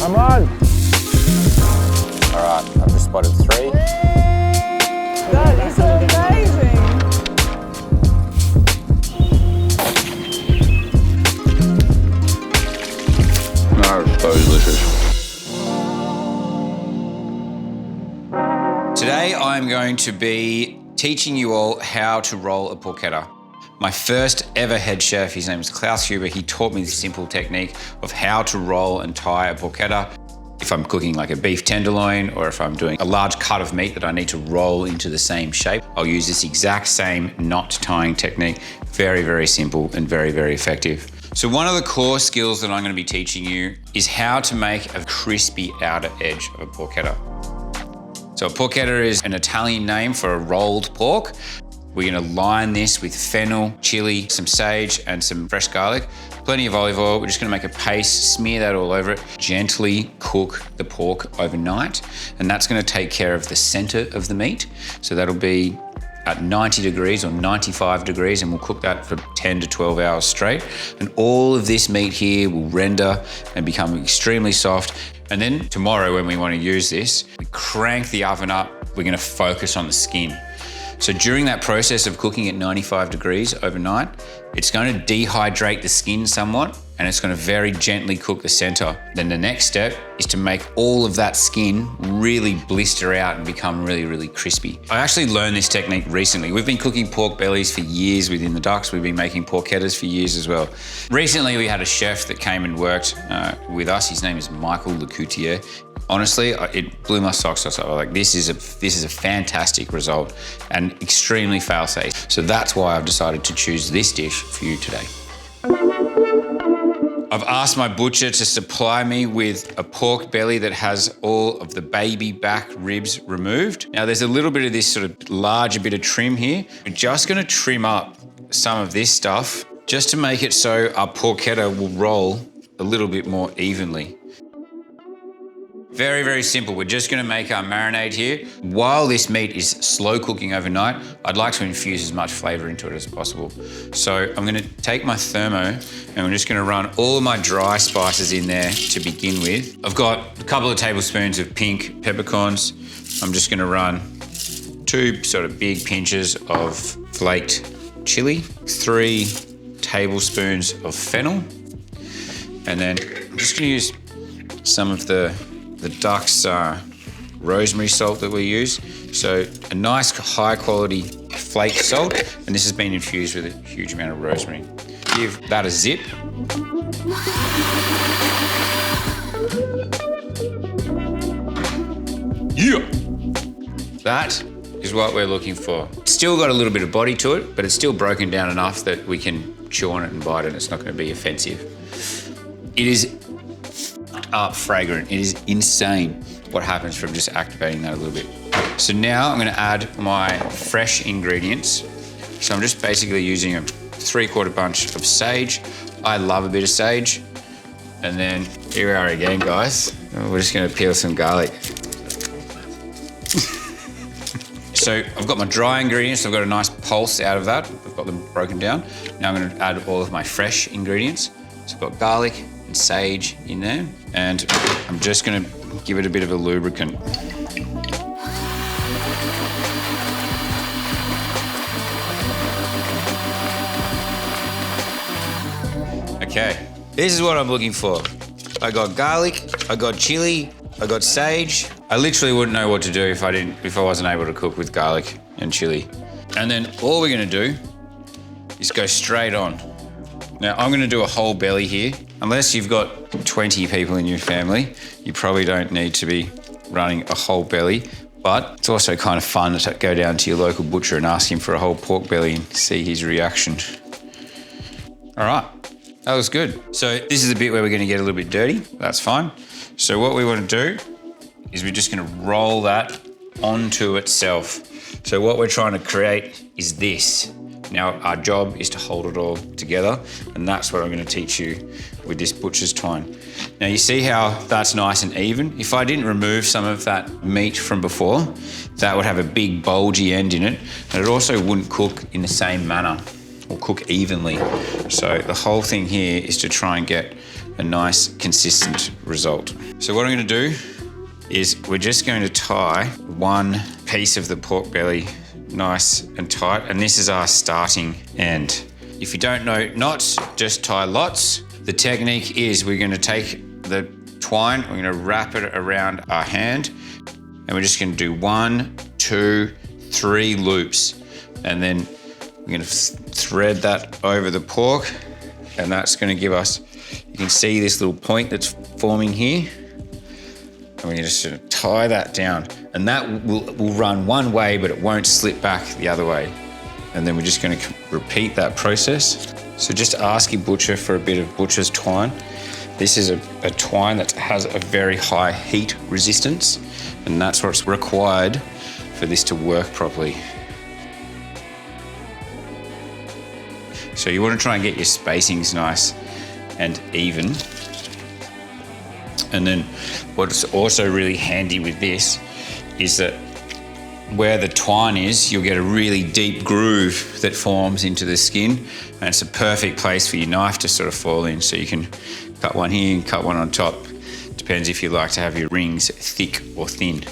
I'm on. All right, I've just spotted 3. That is amazing. No, it's so delicious. Today I'm going to be teaching you all how to roll a porchetta. My first ever head chef, his name is Klaus Huber, he taught me this simple technique of how to roll and tie a porchetta. If I'm cooking like a beef tenderloin or if I'm doing a large cut of meat that I need to roll into the same shape, I'll use this exact same knot tying technique. Very, very simple and very, very effective. So one of the core skills that I'm going to be teaching you is how to make a crispy outer edge of a porchetta. So a porchetta is an Italian name for a rolled pork. We're going to line this with fennel, chili, some sage, and some fresh garlic. Plenty of olive oil. We're just going to make a paste, smear that all over it, gently cook the pork overnight. And that's going to take care of the center of the meat. So that'll be at 90 degrees or 95 degrees, and we'll cook that for 10 to 12 hours straight. And all of this meat here will render and become extremely soft. And then tomorrow when we want to use this, we crank the oven up. We're going to focus on the skin. So during that process of cooking at 95 degrees overnight, it's going to dehydrate the skin somewhat and it's going to very gently cook the center. Then the next step is to make all of that skin really blister out and become really, really crispy. I actually learned this technique recently. We've been cooking pork bellies for years within the Ducks. We've been making porchettas for years as well. Recently, we had a chef that came and worked with us. His name is Michael LaBrooy. Honestly, it blew my socks off. I was like, this is a fantastic result and extremely fail-safe. So that's why I've decided to choose this dish for you today. I've asked my butcher to supply me with a pork belly that has all of the baby back ribs removed. Now there's a little bit of this sort of larger bit of trim here. We're just gonna trim up some of this stuff just to make it so our porchetta will roll a little bit more evenly. Very, very simple. We're just gonna make our marinade here. While this meat is slow cooking overnight, I'd like to infuse as much flavor into it as possible. So I'm gonna take my thermo and I'm just gonna run all of my dry spices in there to begin with. I've got a couple of tablespoons of pink peppercorns. I'm just gonna run 2 sort of big pinches of flaked chili, 3 tablespoons of fennel, and then I'm just gonna use some of the Ducks rosemary salt that we use. So a nice high quality flake salt, and this has been infused with a huge amount of rosemary. Give that a zip. Yeah! That is what we're looking for. It's still got a little bit of body to it, but it's still broken down enough that we can chew on it and bite it and it's not going to be offensive. It is fragrant. It is insane what happens from just activating that a little bit. So now I'm going to add my fresh ingredients. So I'm just basically using a 3/4 bunch of sage. I love a bit of sage. And then here we are again, guys. We're just going to peel some garlic. So I've got my dry ingredients. I've got a nice pulse out of that. I've got them broken down. Now I'm going to add all of my fresh ingredients. So I've got garlic and sage in there. And I'm just gonna give it a bit of a lubricant. Okay, this is what I'm looking for. I got garlic, I got chili, I got sage. I literally wouldn't know what to do if I wasn't able to cook with garlic and chili. And then all we're gonna do is go straight on. Now I'm gonna do a whole belly here. Unless you've got 20 people in your family, you probably don't need to be running a whole belly, but it's also kind of fun to go down to your local butcher and ask him for a whole pork belly and see his reaction. All right, that was good. So this is the bit where we're gonna get a little bit dirty. That's fine. So what we wanna do is we're just gonna roll that onto itself. So what we're trying to create is this. Now our job is to hold it all together, and that's what I'm going to teach you with this butcher's twine. Now you see how that's nice and even? If I didn't remove some of that meat from before, that would have a big bulgy end in it, and it also wouldn't cook in the same manner or cook evenly. So the whole thing here is to try and get a nice, consistent result. So what I'm gonna do is we're just going to tie one piece of the pork belly nice and tight, and this is our starting end. If you don't know knots, just tie lots. The technique is we're gonna take the twine, we're gonna wrap it around our hand, and we're just gonna do 1, 2, 3 loops. And then we're gonna thread that over the pork, and that's gonna give us, you can see this little point that's forming here. And we're just gonna tie that down. And that will run one way, but it won't slip back the other way. And then we're just gonna repeat that process. So just ask your butcher for a bit of butcher's twine. This is a twine that has a very high heat resistance, and that's what's required for this to work properly. So you want to try and get your spacings nice and even. And then what's also really handy with this is that where the twine is, you'll get a really deep groove that forms into the skin, and it's a perfect place for your knife to sort of fall in. So you can cut one here and cut one on top. Depends if you like to have your rings thick or thin.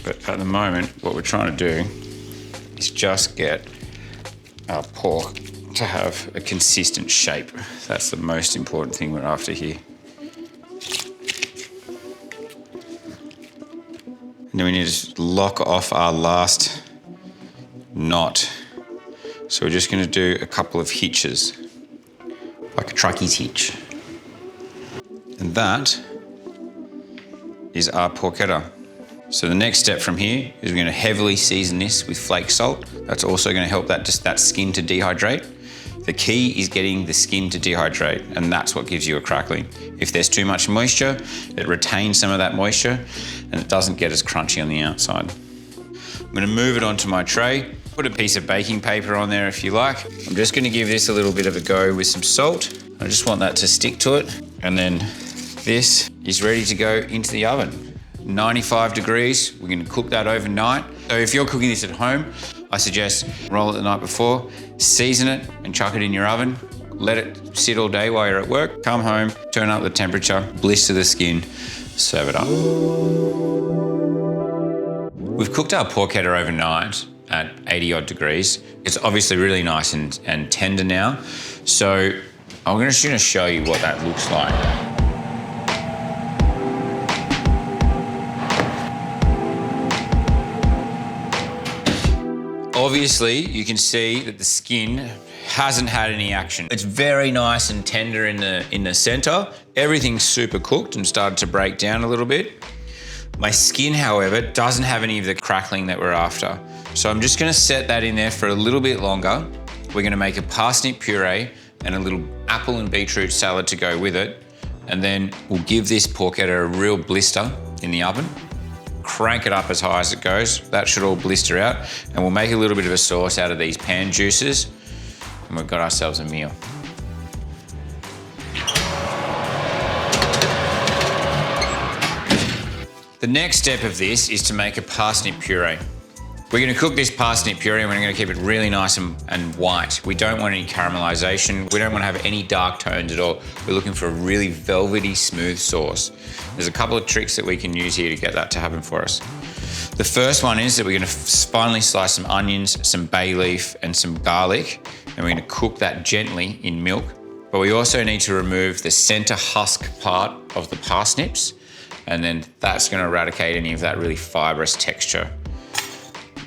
But at the moment, what we're trying to do is just get our pork to have a consistent shape. That's the most important thing we're after here. And then we need to just lock off our last knot. So we're just going to do a couple of hitches, like a truckie's hitch. And that is our porchetta. So the next step from here is we're going to heavily season this with flake salt. That's also going to help that skin to dehydrate. The key is getting the skin to dehydrate, and that's what gives you a crackling. If there's too much moisture, it retains some of that moisture and it doesn't get as crunchy on the outside. I'm going to move it onto my tray, put a piece of baking paper on there if you like. I'm just going to give this a little bit of a go with some salt. I just want that to stick to it, and then this is ready to go into the oven. 95 degrees, we're going to cook that overnight. So if you're cooking this at home, I suggest roll it the night before, season it and chuck it in your oven. Let it sit all day while you're at work. Come home, turn up the temperature, blister the skin, serve it up. We've cooked our porchetta overnight at 80 odd degrees. It's obviously really nice and tender now. So I'm just going to show you what that looks like. Obviously, you can see that the skin hasn't had any action. It's very nice and tender in the center. Everything's super cooked and started to break down a little bit. My skin, however, doesn't have any of the crackling that we're after. So I'm just gonna set that in there for a little bit longer. We're gonna make a parsnip puree and a little apple and beetroot salad to go with it. And then we'll give this porchetta a real blister in the oven. Crank it up as high as it goes. That should all blister out. And we'll make a little bit of a sauce out of these pan juices. And we've got ourselves a meal. The next step of this is to make a parsnip puree. We're going to cook this parsnip puree and we're going to keep it really nice and white. We don't want any caramelization. We don't want to have any dark tones at all. We're looking for a really velvety, smooth sauce. There's a couple of tricks that we can use here to get that to happen for us. The first one is that we're going to finely slice some onions, some bay leaf and some garlic, and we're going to cook that gently in milk. But we also need to remove the center husk part of the parsnips, and then that's going to eradicate any of that really fibrous texture.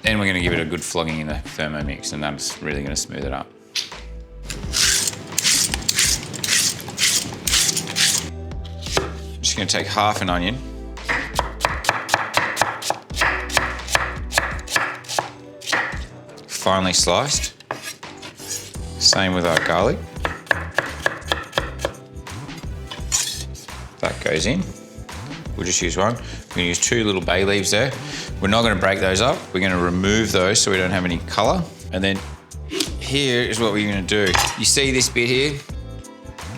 Then we're going to give it a good flogging in the Thermomix, and that's really going to smooth it up. Just going to take half an onion. Finely sliced. Same with our garlic. That goes in. We'll just use one. We're going to use 2 little bay leaves there. We're not going to break those up. We're going to remove those so we don't have any color. And then here is what we're going to do. You see this bit here?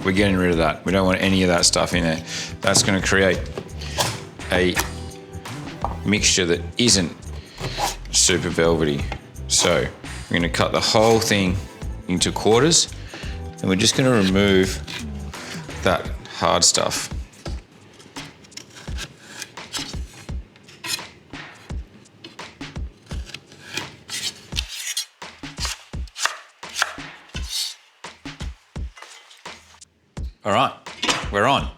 We're getting rid of that. We don't want any of that stuff in there. That's going to create a mixture that isn't super velvety. So we're going to cut the whole thing into quarters, and we're just going to remove that hard stuff. All right, we're on.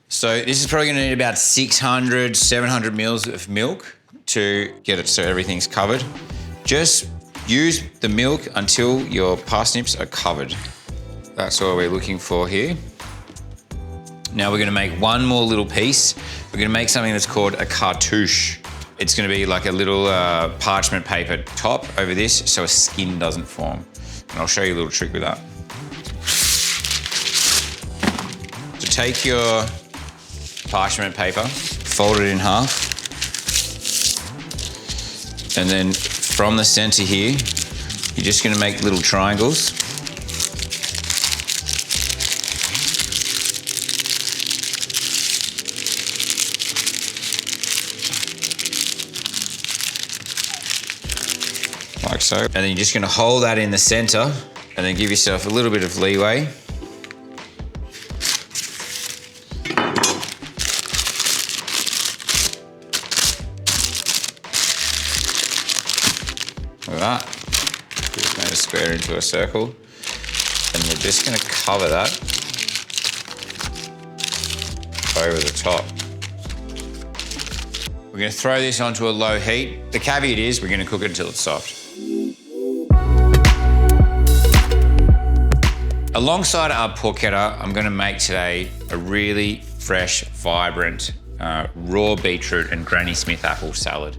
So this is probably gonna need about 600, 700 mils of milk to get it so everything's covered. Just use the milk until your parsnips are covered. That's all we're looking for here. Now we're gonna make one more little piece. We're gonna make something that's called a cartouche. It's gonna be like a little parchment paper top over this so a skin doesn't form. And I'll show you a little trick with that. So take your parchment paper, fold it in half, and then from the center here, you're just gonna make little triangles. Like so. And then you're just gonna hold that in the center and then give yourself a little bit of leeway. Like that. Just made a square into a circle. And we're just gonna cover that over the top. We're gonna throw this onto a low heat. The caveat is we're gonna cook it until it's soft. Alongside our porchetta, I'm gonna make today a really fresh, vibrant, raw beetroot and Granny Smith apple salad.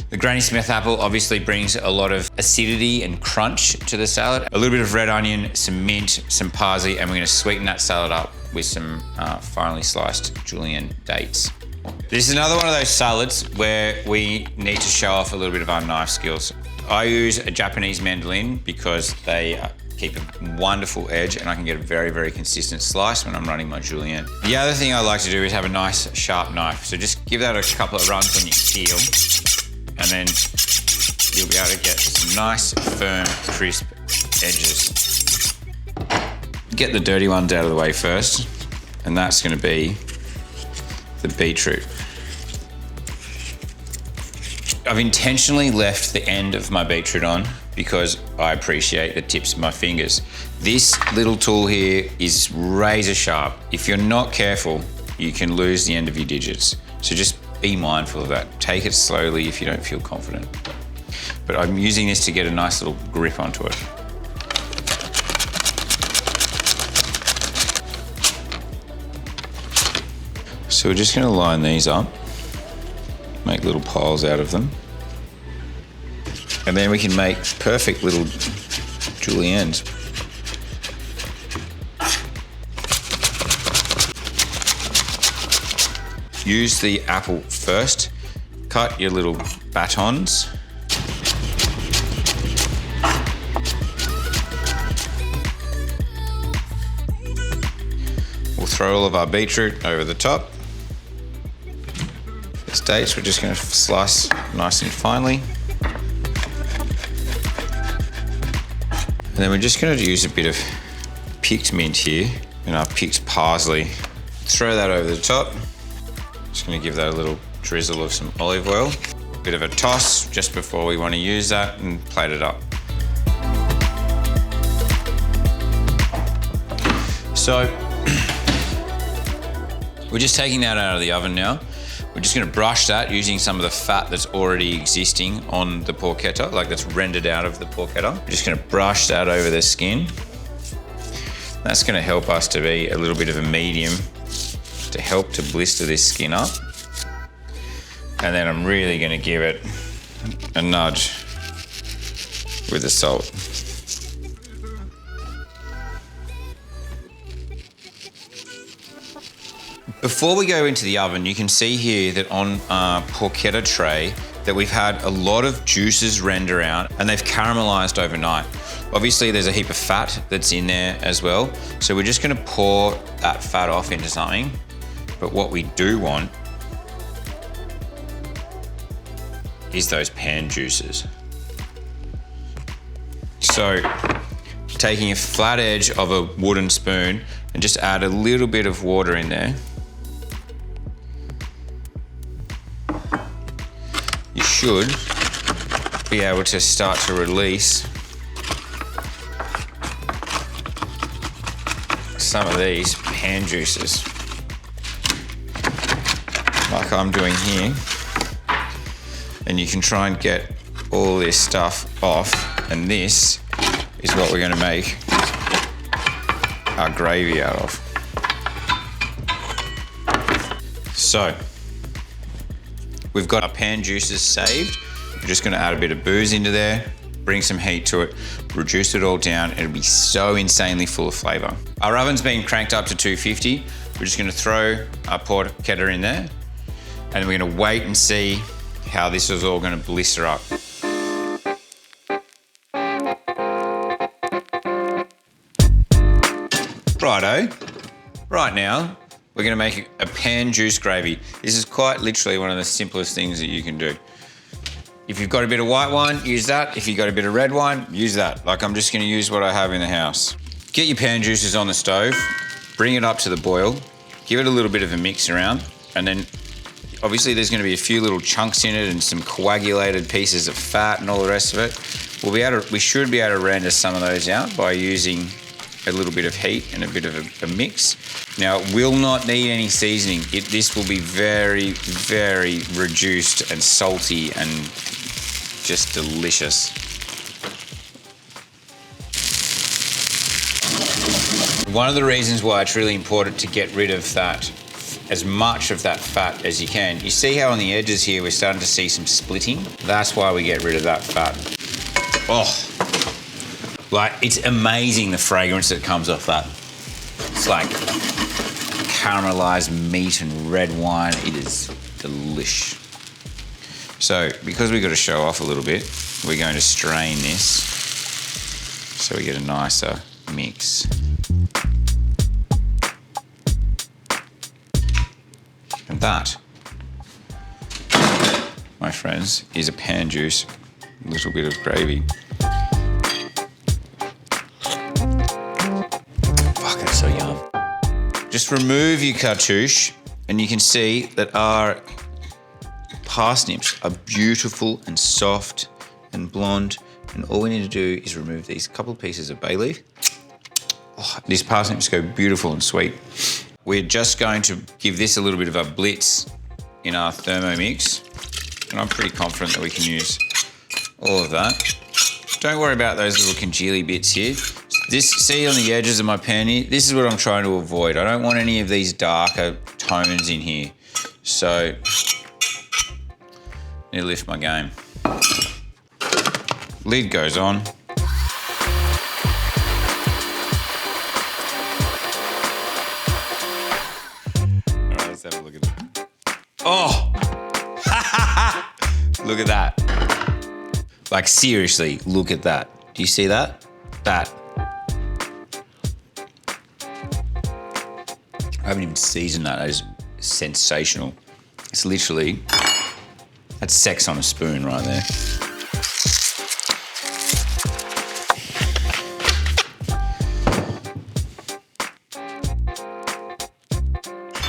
The Granny Smith apple obviously brings a lot of acidity and crunch to the salad. A little bit of red onion, some mint, some parsley, and we're gonna sweeten that salad up with some finely sliced julienne dates. This is another one of those salads where we need to show off a little bit of our knife skills. I use a Japanese mandolin because they keep a wonderful edge and I can get a very, very consistent slice when I'm running my julienne. The other thing I like to do is have a nice sharp knife. So just give that a couple of runs on your steel and then you'll be able to get some nice, firm, crisp edges. Get the dirty ones out of the way first, and that's gonna be the beetroot. I've intentionally left the end of my beetroot on because I appreciate the tips of my fingers. This little tool here is razor sharp. If you're not careful, you can lose the end of your digits. So just be mindful of that. Take it slowly if you don't feel confident. But I'm using this to get a nice little grip onto it. So we're just gonna line these up, make little piles out of them. And then we can make perfect little juliennes. Use the apple first. Cut your little batons. We'll throw all of our beetroot over the top. These dates we're just going to slice nice and finely. And then we're just going to use a bit of picked mint here and our picked parsley. Throw that over the top. Just going to give that a little drizzle of some olive oil. Bit of a toss just before we want to use that and plate it up. So we're just taking that out of the oven now. We're just going to brush that using some of the fat that's already existing on the porchetta, like that's rendered out of the porchetta. We're just going to brush that over the skin. That's going to help us to be a little bit of a medium to help to blister this skin up. And then I'm really going to give it a nudge with the salt. Before we go into the oven, you can see here that on our porchetta tray that we've had a lot of juices render out and they've caramelized overnight. Obviously there's a heap of fat that's in there as well. So we're just gonna pour that fat off into something. But what we do want is those pan juices. So taking a flat edge of a wooden spoon and just add a little bit of water in there. You should be able to start to release some of these pan juices, like I'm doing here. And you can try and get all this stuff off, and this is what we're going to make our gravy out of. So, we've got our pan juices saved. We're just going to add a bit of booze into there, bring some heat to it, reduce it all down. It'll be so insanely full of flavour. Our oven's been cranked up to 250. We're just going to throw our porchetta in there, and we're going to wait and see how this is all going to blister up. Righto. Right now, we're going to make a pan juice gravy. This is quite literally one of the simplest things that you can do. If you've got a bit of white wine, use that. If you've got a bit of red wine, use that. Like, I'm just going to use what I have in the house. Get your pan juices on the stove, bring it up to the boil, give it a little bit of a mix around, and then obviously there's going to be a few little chunks in it and some coagulated pieces of fat and all the rest of it. We should be able to render some of those out by using a little bit of heat and a bit of a mix. Now, it will not need any seasoning. This will be very, very reduced and salty and just delicious. One of the reasons why it's really important to get rid of that, as much of that fat as you can. You see how on the edges here we're starting to see some splitting? That's why we get rid of that fat. Oh, like, it's amazing the fragrance that comes off that. It's like caramelized meat and red wine. It is delish. So, because we've got to show off a little bit, we're going to strain this so we get a nicer mix. And that, my friends, is a pan juice, a little bit of gravy. Fuck, it's so yum. Just remove your cartouche, and you can see that our parsnips are beautiful and soft and blonde, and all we need to do is remove these couple of pieces of bay leaf. Oh, these parsnips go beautiful and sweet. We're just going to give this a little bit of a blitz in our Thermomix, and I'm pretty confident that we can use all of that. Don't worry about those little congealy bits here. This, see on the edges of my pan here, this is what I'm trying to avoid. I don't want any of these darker tones in here. So, need to lift my game. Lid goes on. Let's have a look at that. Oh! Look at that. Like, seriously, look at that. Do you see that? That. I haven't even seasoned that. That is sensational. It's literally, that's sex on a spoon right there.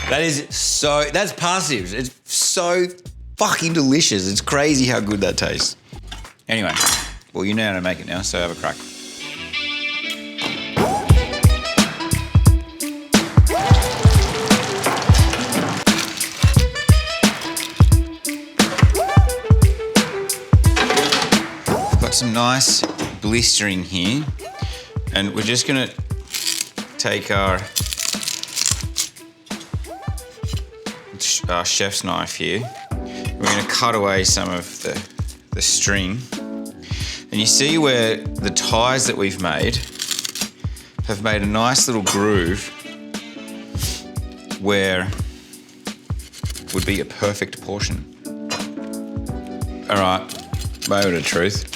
That is so, that's parsnips. It's so fucking delicious. It's crazy how good that tastes. Anyway, well, you know how to make it now, so have a crack. I've got some nice blistering here, and we're just gonna take our chef's knife here. We're going to cut away some of the string. And you see where the ties that we've made have made a nice little groove where would be a perfect portion. All right, moment of truth.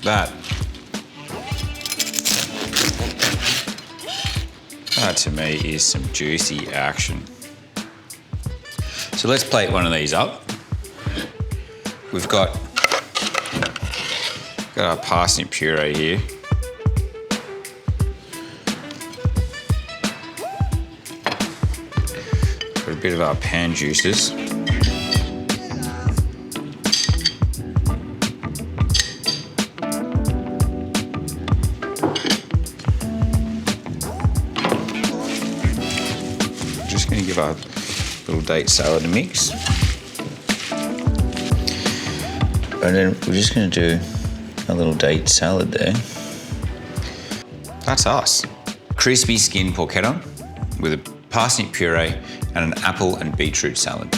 That to me is some juicy action. So let's plate one of these up. We've got our parsnip puree here. Got a bit of our pan juices. Just going to give our little date salad a mix. And then we're just going to do a little date salad there. That's us. Crispy skin porchetta with a parsnip puree and an apple and beetroot salad.